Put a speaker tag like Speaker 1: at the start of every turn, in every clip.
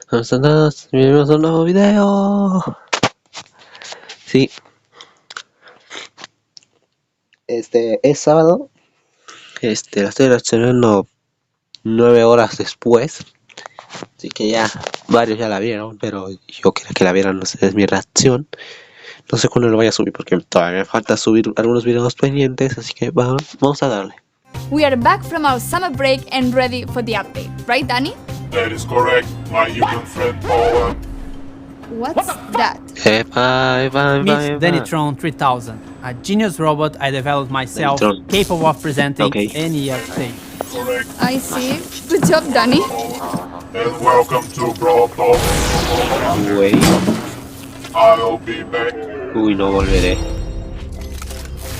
Speaker 1: Todos, bienvenidos a un nuevo video. Sí. Es sábado. La estoy reaccionando 9 horas después. Así que ya, varios ya la vieron, pero yo quería que la vieran ustedes mi reacción. No sé cuándo lo voy a subir porque todavía me falta subir algunos videos pendientes, así que vamos a darle.
Speaker 2: We are back from our summer break and ready for the update, right, Danny?
Speaker 3: That is correct, my human friend Paula.
Speaker 2: What's that?
Speaker 4: Meet Dannytron 3000, a genius robot I developed myself,
Speaker 1: Dannytron.
Speaker 4: capable of presenting
Speaker 1: Okay.
Speaker 4: any update.
Speaker 3: Correct.
Speaker 2: I see. Good job, Danny.
Speaker 3: And welcome to Brawl Talk.
Speaker 1: Wait.
Speaker 3: I'll be back.
Speaker 1: Uy, no volveré.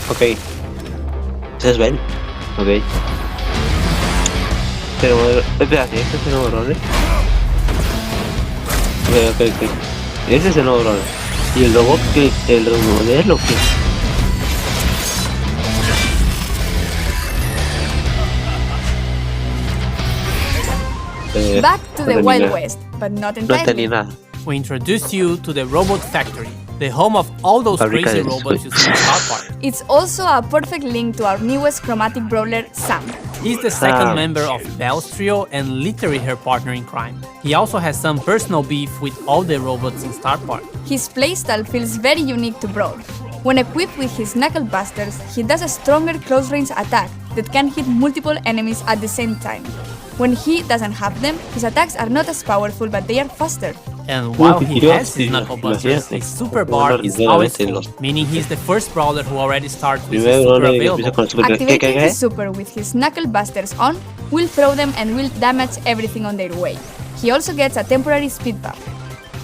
Speaker 1: Ok. ¿Ustedes ven? Ok. Pero, espérate, ¿este es el nuevo role? Ok. Ese es el nuevo role. ¿Y el robot que el modelo qué?
Speaker 2: Back to
Speaker 1: no
Speaker 2: the
Speaker 1: entendí
Speaker 2: Wild
Speaker 1: nada.
Speaker 2: West, but not
Speaker 1: No entendí
Speaker 2: entirely.
Speaker 1: nada.
Speaker 4: We introduce you to the Robot Factory, the home of all those
Speaker 1: Fábrica
Speaker 4: crazy
Speaker 1: de
Speaker 4: robots you see in Star Park.
Speaker 2: It's also a perfect link to our newest chromatic brawler, Sam.
Speaker 4: He's the second
Speaker 1: Sam.
Speaker 4: member of Belle's trio and literally her partner in crime. He also has some personal beef with all the robots in Star Park.
Speaker 2: His playstyle feels very unique to Brawl. When equipped with his knuckle busters, he does a stronger close-range attack that can hit multiple enemies at the same time. When he doesn't have them, his attacks are not as powerful, but they are faster.
Speaker 4: And while he
Speaker 1: Dios,
Speaker 4: has his
Speaker 1: sí,
Speaker 4: knuckle busters,
Speaker 1: imagínate.
Speaker 4: his super bar is always full, meaning he's the first brawler who already starts with his
Speaker 1: Primero
Speaker 4: super
Speaker 1: role empieza
Speaker 4: available.
Speaker 1: con el super.
Speaker 2: Activating his super with his knuckle busters on will throw them and will damage everything on their way. He also gets a temporary speed buff.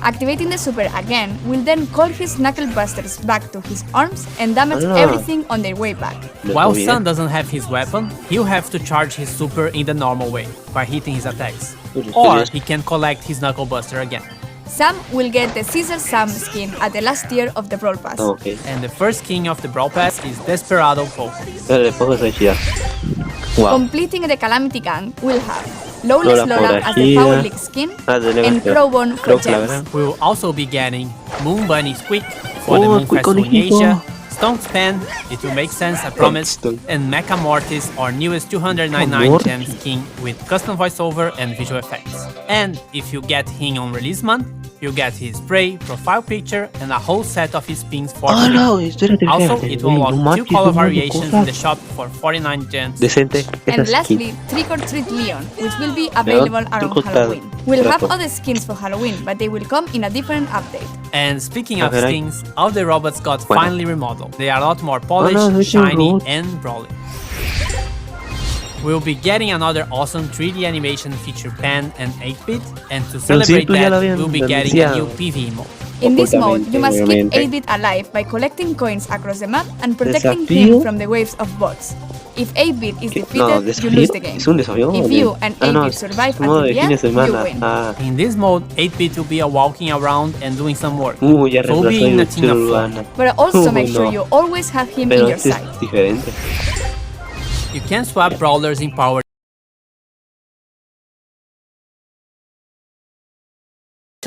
Speaker 2: Activating the super again will then call his knuckle busters back to his arms and damage
Speaker 1: Ah.
Speaker 2: everything on their way back.
Speaker 4: While Sun doesn't have his weapon, he'll have to charge his super in the normal way, by hitting his attacks. Or he can collect his knuckle buster again.
Speaker 2: Sam will get the Caesar Sam skin at the last tier of the Brawl Pass.
Speaker 1: Ok.
Speaker 4: And the first king of the Brawl Pass is Desperado Pope.
Speaker 1: Pero le pongo esa chida. Wow.
Speaker 2: Completing the Calamity Gang will have Lawless
Speaker 1: Lola
Speaker 2: Lola as the
Speaker 1: Forajida.
Speaker 2: Power League skin and Crowbone for
Speaker 1: Creo que la
Speaker 2: gems.
Speaker 1: verán.
Speaker 4: We will also be getting Moon Bunny Squeak for the
Speaker 1: Oh,
Speaker 4: Moon
Speaker 1: Squeak
Speaker 4: Festival in
Speaker 1: conejito.
Speaker 4: Asia, Stone Span, it will make sense, I promise,
Speaker 1: Stone.
Speaker 4: and Mecha Mortis, our newest 299
Speaker 1: Mortis.
Speaker 4: gem skin with custom voiceover and visual effects. And if you get him on release month, you get his spray, profile picture, and a whole set of his pins for
Speaker 1: Oh
Speaker 4: free.
Speaker 1: no, espérate,
Speaker 4: Also,
Speaker 1: espérate.
Speaker 4: it will
Speaker 1: No
Speaker 4: unlock two
Speaker 1: manches,
Speaker 4: color
Speaker 1: no manches,
Speaker 4: variations in the
Speaker 1: cosas.
Speaker 4: shop for 49 gems.
Speaker 1: Decente.
Speaker 2: And
Speaker 1: Esa
Speaker 2: lastly,
Speaker 1: skin.
Speaker 2: Trick or Treat Leon, which will be available around
Speaker 1: truco
Speaker 2: Halloween. We'll have
Speaker 1: trato.
Speaker 2: other skins for Halloween, but they will come in a different update.
Speaker 4: And speaking of
Speaker 1: Okay.
Speaker 4: skins, all the robots got
Speaker 1: Bueno.
Speaker 4: finally remodeled. They are a lot more polished,
Speaker 1: no, no
Speaker 4: shiny,
Speaker 1: robots.
Speaker 4: and brawly. We'll be getting another awesome 3D animation feature pan and 8-bit, and to celebrate
Speaker 1: sí, ya la
Speaker 4: that,
Speaker 1: habían
Speaker 4: we'll be getting a new
Speaker 1: anunciado.
Speaker 4: PvE mode.
Speaker 2: In this mode,
Speaker 1: Ocultamente,
Speaker 2: you must keep
Speaker 1: obviamente.
Speaker 2: 8-bit alive by collecting coins across the map and protecting
Speaker 1: Desafío.
Speaker 2: him from the waves of bots. If 8-bit is
Speaker 1: ¿Qué?
Speaker 2: defeated,
Speaker 1: No,
Speaker 2: you
Speaker 1: desafío.
Speaker 2: lose the game.
Speaker 1: Es un desafío.
Speaker 2: If
Speaker 1: de-
Speaker 2: you and 8-bit
Speaker 1: no,
Speaker 2: survive
Speaker 1: modo
Speaker 2: until
Speaker 1: de
Speaker 2: the
Speaker 1: fin de
Speaker 2: end, you
Speaker 1: semana.
Speaker 2: win.
Speaker 1: Ah.
Speaker 4: In this mode, 8-bit will be walking around and doing some work.
Speaker 1: Ya
Speaker 4: So we'll be
Speaker 1: reemplazó
Speaker 4: in a
Speaker 1: el
Speaker 4: team of four.
Speaker 1: urbana.
Speaker 2: But also make sure
Speaker 1: no.
Speaker 2: you always have him
Speaker 1: Pero
Speaker 2: in your
Speaker 1: este
Speaker 2: side.
Speaker 1: es diferente.
Speaker 4: You can swap brawlers in power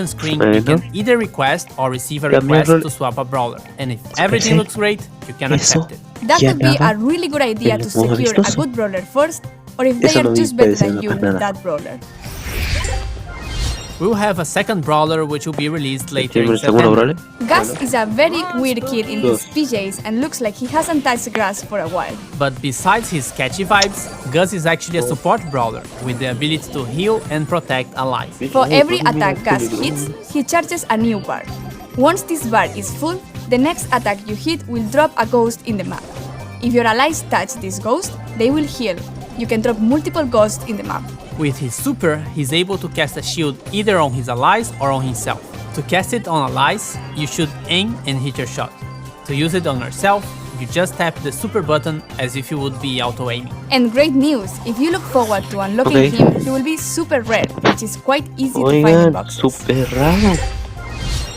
Speaker 4: screen. You
Speaker 1: Bueno.
Speaker 4: can either request or receive a
Speaker 1: Cambiar
Speaker 4: request
Speaker 1: rol-
Speaker 4: to swap a brawler, and if everything looks great, you can
Speaker 1: Eso.
Speaker 4: accept it.
Speaker 2: That
Speaker 1: Ya
Speaker 2: could be
Speaker 1: nada.
Speaker 2: a really good idea to
Speaker 1: Pero como
Speaker 2: secure a
Speaker 1: vistoso.
Speaker 2: good brawler first, or if they
Speaker 1: Eso
Speaker 2: are
Speaker 1: no
Speaker 2: just
Speaker 1: puede
Speaker 2: better
Speaker 1: ser
Speaker 2: than
Speaker 1: una
Speaker 2: you with
Speaker 1: nada.
Speaker 2: that brawler.
Speaker 4: We'll have a second brawler which will be released later in
Speaker 1: ¿El segundo
Speaker 4: September.
Speaker 1: brole?
Speaker 2: Gus is a very weird kid in his
Speaker 1: Dos.
Speaker 2: PJs and looks like he hasn't touched grass for a while.
Speaker 4: But besides his catchy vibes, Gus is actually a support brawler with the ability to heal and protect allies.
Speaker 2: For every attack Gus hits, he charges a new bar. Once this bar is full, the next attack you hit will drop a ghost in the map. If your allies touch this ghost, they will heal. You can drop multiple ghosts in the map.
Speaker 4: With his super, he's able to cast a shield either on his allies or on himself. To cast it on allies, you should aim and hit your shot. To use it on yourself, you just tap the super button as if you would be auto-aiming.
Speaker 2: And great news, if you look forward to unlocking
Speaker 1: Okay.
Speaker 2: him, he will be super rare, which is quite easy to find in
Speaker 1: Oigan,
Speaker 2: boxes.
Speaker 1: súper raro.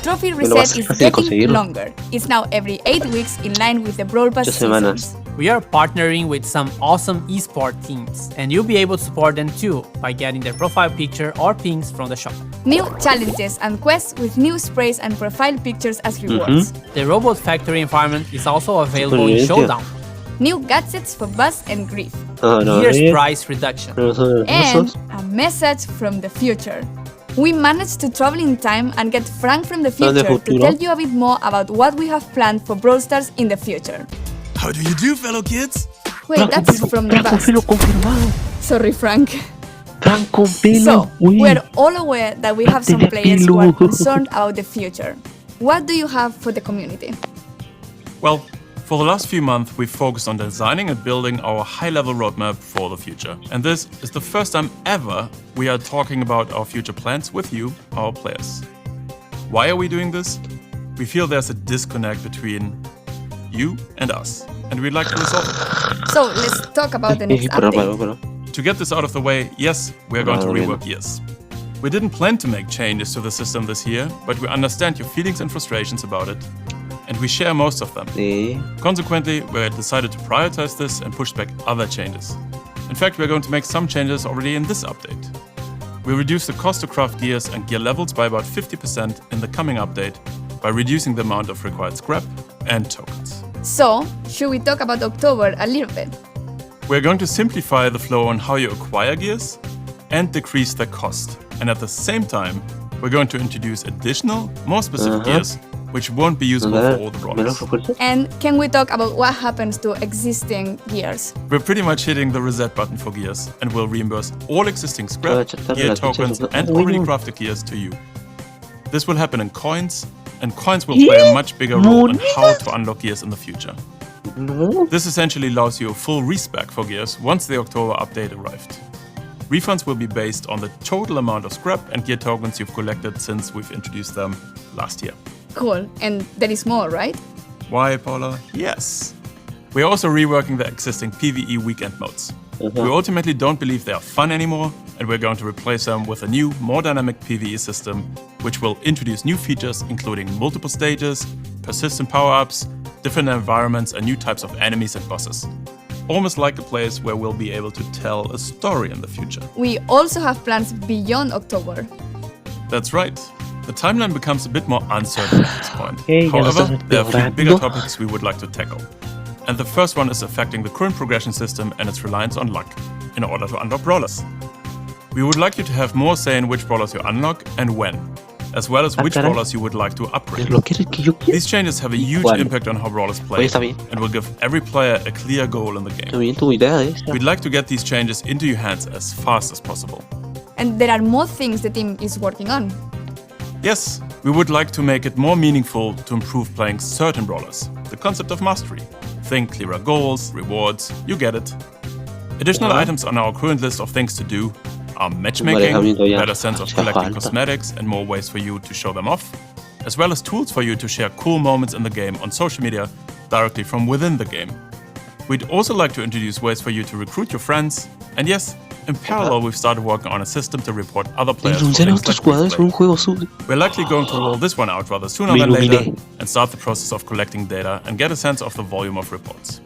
Speaker 2: Trophy
Speaker 1: Pero va a
Speaker 2: reset
Speaker 1: ser
Speaker 2: is
Speaker 1: fácil
Speaker 2: getting
Speaker 1: conseguirlo.
Speaker 2: longer. It's now every 8 weeks in line with the Brawl Pass
Speaker 1: 8 semanas.
Speaker 2: seasons.
Speaker 4: We are partnering with some awesome esport teams, and you'll be able to support them too by getting their profile picture or pings from the shop.
Speaker 2: New challenges and quests with new sprays and profile pictures as rewards.
Speaker 4: The Robot Factory environment is also available in Showdown.
Speaker 2: New gadgets for Buzz and Grief.
Speaker 4: Gears price reduction.
Speaker 2: And a message from the future. We managed to travel in time and get Frank from the future to tell you a bit more about what we have planned for Brawl Stars in the future.
Speaker 5: How do you do, fellow kids?
Speaker 2: Wait, that's from the past. Sorry, Frank.
Speaker 1: Franco
Speaker 2: So, we're all aware that we have some players who are concerned about the future. What do you have for the community?
Speaker 5: Well, for the last few months, we've focused on designing and building our high-level roadmap for the future. And this is the first time ever we are talking about our future plans with you, our players. Why are we doing this? We feel there's a disconnect between you and us, and we'd like to resolve it.
Speaker 2: So, let's talk about the next update.
Speaker 5: To get this out of the way, yes, we are going to rework Gears. We didn't plan to make changes to the system this year, but we understand your feelings and frustrations about it, and we share most of them. Consequently, we decided to prioritize this and push back other changes. In fact, we're going to make some changes already in this update. We reduce the cost to craft gears and gear levels by about 50% in the coming update by reducing the amount of required scrap and tokens.
Speaker 2: So, should we talk about October a little bit?
Speaker 5: We're going to simplify the flow on how you acquire gears and decrease their cost. And at the same time, we're going to introduce additional, more specific gears, which won't be usable for all the brawlers.
Speaker 2: And can we talk about what happens to existing gears?
Speaker 5: We're pretty much hitting the reset button for gears and will reimburse all existing scrap, gear tokens, and already crafted gears to you. This will happen in coins, and coins will play a much bigger role in how to unlock gears in the future. This essentially allows you a full respec for gears once the October update arrived. Refunds will be based on the total amount of scrap and gear tokens you've collected since we've introduced them last year.
Speaker 2: Cool, and there is more, right?
Speaker 5: Why, Paula? Yes. We're also reworking the existing PvE weekend modes. We ultimately don't believe they are fun anymore, and we're going to replace them with a new, more dynamic PvE system, which will introduce new features including multiple stages, persistent power-ups, different environments, and new types of enemies and bosses. Almost like a place where we'll be able to tell a story in the future.
Speaker 2: We also have plans beyond October.
Speaker 5: That's right. The timeline becomes a bit more uncertain at this point. However, there are a few bigger topics we would like to tackle. And the first one is affecting the current progression system and its reliance on luck in order to unlock brawlers. We would like you to have more say in which brawlers you unlock and when, as well as which brawlers you would like to upgrade. These changes have a huge impact on how brawlers play and will give every player a clear goal in the game. We'd like to get these changes into your hands as fast as possible.
Speaker 2: And there are more things the team is working on.
Speaker 5: Yes, we would like to make it more meaningful to improve playing certain brawlers. The concept of mastery. Think clearer goals, rewards, you get it. Additional items on our current list of things to do are matchmaking, better sense of collecting cosmetics and more ways for you to show them off, as well as tools for you to share cool moments in the game on social media directly from within the game. We'd also like to introduce ways for you to recruit your friends, and yes, in parallel we've started working on a system to report other players for things like replay. We're likely going to roll this one out rather sooner than later and start the process of collecting data and get a sense of the volume of reports.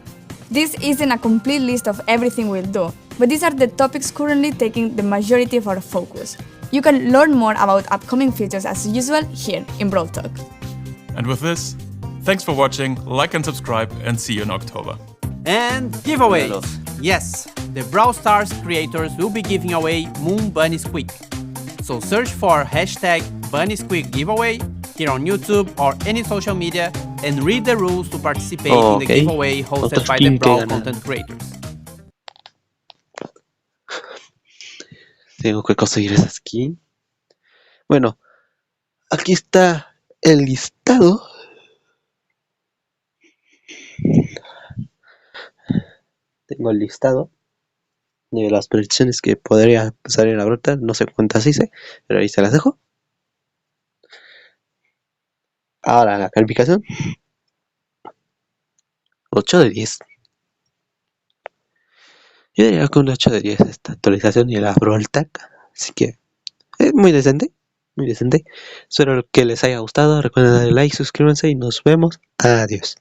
Speaker 2: This isn't a complete list of everything we'll do, but these are the topics currently taking the majority of our focus. You can learn more about upcoming features as usual here in Brawl Talk.
Speaker 5: And with this, thanks for watching, like and subscribe, and see you in October.
Speaker 4: And giveaways! Yes, the Brawl Stars creators will be giving away Moon Bunny Squeak. So search for hashtag Bunny Squeak giveaway here on YouTube or any social media and read the rules to participate in the giveaway hosted by the Brawl content creators.
Speaker 1: Tengo que conseguir esa skin. Bueno, aquí está el listado. Tengo el listado de las predicciones que podría salir a brotar. No sé cuántas hice, pero ahí se las dejo. Ahora la calificación. 8 de 10. Yo diría que un 8 de 10 esta actualización y la Brawl Talk. Así que es muy decente. Muy decente. Espero que les haya gustado. Recuerden darle like, suscríbanse y nos vemos. Adiós.